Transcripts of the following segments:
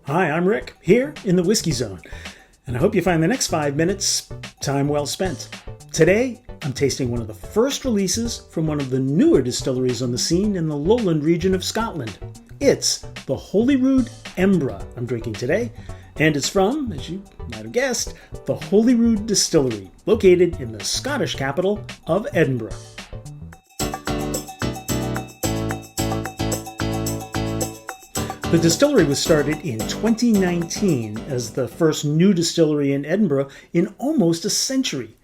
Hi, I'm Rick, here in the Whiskey Zone, and I hope you find the next 5 minutes time well spent. Today, I'm tasting one of the first releases from one of the newer distilleries on the scene in the Lowland region of Scotland. It's the Holyrood Embra I'm drinking today, and it's from, as you might have guessed, the Holyrood Distillery, located in the Scottish capital of Edinburgh. The distillery was started in 2019 as the first new distillery in Edinburgh in almost a century.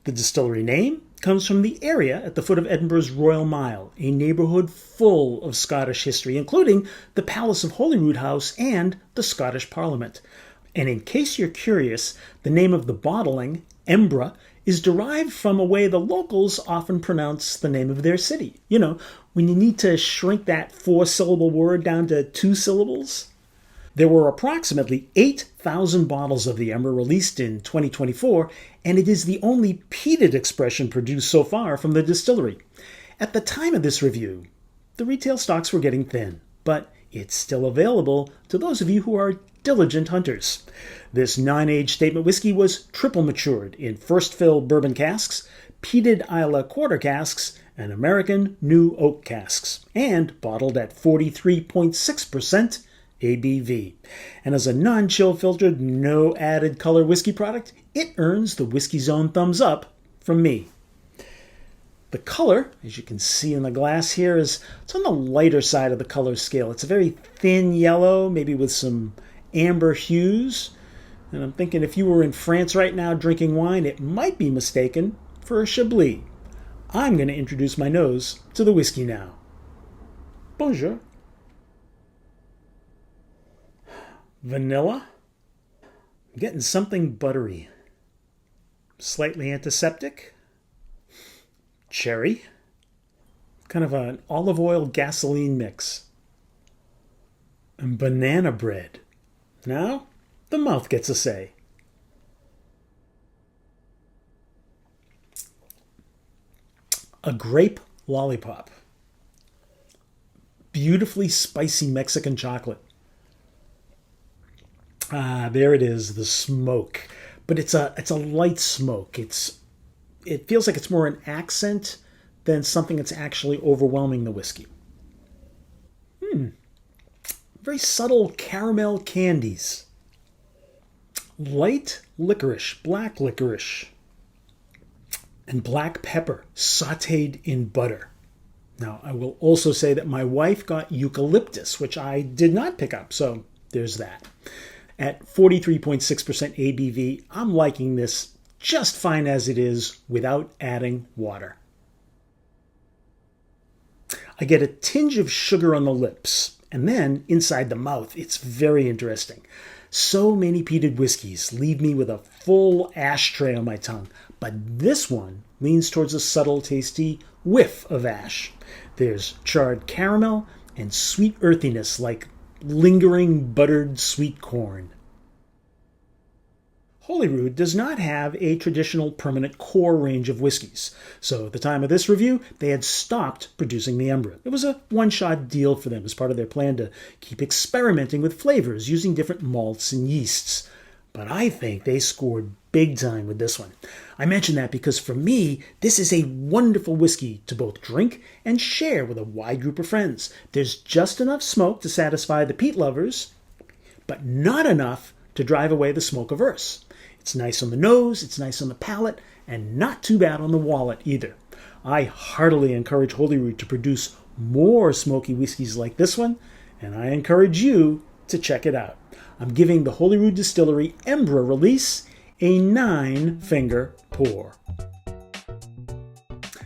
The distillery name comes from the area at the foot of Edinburgh's Royal Mile, a neighbourhood full of Scottish history, including the Palace of Holyrood House and the Scottish Parliament. And in case you're curious, the name of the bottling, Embra, is derived from a way the locals often pronounce the name of their city. You know, when you need to shrink that 4-syllable word down to 2 syllables. There were approximately 8,000 bottles of the Embra released in 2024, and it is the only peated expression produced so far from the distillery. At the time of this review, the retail stocks were getting thin, but it's still available to those of you who are diligent hunters. This non-age statement whiskey was triple matured in first fill bourbon casks, peated Islay quarter casks, and American new oak casks, and bottled at 43.6% ABV. And as a non-chill filtered, no added color whiskey product, it earns the Whiskey Zone thumbs up from me. The color, as you can see in the glass here, it's on the lighter side of the color scale. It's a very thin yellow, maybe with some amber hues. And I'm thinking if you were in France right now drinking wine, it might be mistaken for a Chablis. I'm going to introduce my nose to the whiskey now. Bonjour. Vanilla. I'm getting something buttery. Slightly antiseptic. Cherry. Kind of an olive oil gasoline mix. And banana bread. Now, the mouth gets a say. A grape lollipop. Beautifully spicy Mexican chocolate. There it is, the smoke. But it's a light smoke. It feels like it's more an accent than something that's actually overwhelming the whiskey. Very subtle caramel candies. Light licorice, black licorice, and black pepper sautéed in butter. Now, I will also say that my wife got eucalyptus, which I did not pick up, so there's that. At 43.6% ABV, I'm liking this just fine as it is without adding water. I get a tinge of sugar on the lips, and then inside the mouth, it's very interesting. So many peated whiskeys leave me with a full ashtray on my tongue, but this one leans towards a subtle, tasty whiff of ash. There's charred caramel and sweet earthiness like lingering buttered sweet corn. Holyrood does not have a traditional permanent core range of whiskeys, so at the time of this review, they had stopped producing the Embra. It was a one-shot deal for them as part of their plan to keep experimenting with flavors using different malts and yeasts. But I think they scored big time with this one. I mention that because for me, this is a wonderful whiskey to both drink and share with a wide group of friends. There's just enough smoke to satisfy the peat lovers, but not enough to drive away the smoke averse. It's nice on the nose, it's nice on the palate, and not too bad on the wallet either. I heartily encourage Holyrood to produce more smoky whiskeys like this one, and I encourage you to check it out. I'm giving the Holyrood Distillery Embra release a 9-finger pour.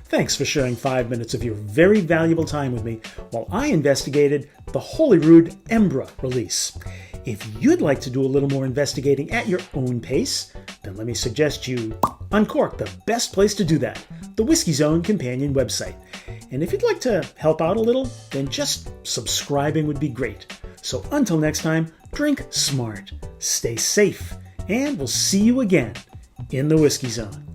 Thanks for sharing 5 minutes of your very valuable time with me while I investigated the Holyrood Embra release. If you'd like to do a little more investigating at your own pace, then let me suggest you uncork the best place to do that, the Whiskey Zone companion website. And if you'd like to help out a little, then just subscribing would be great. So until next time, drink smart, stay safe, and we'll see you again in the Whiskey Zone.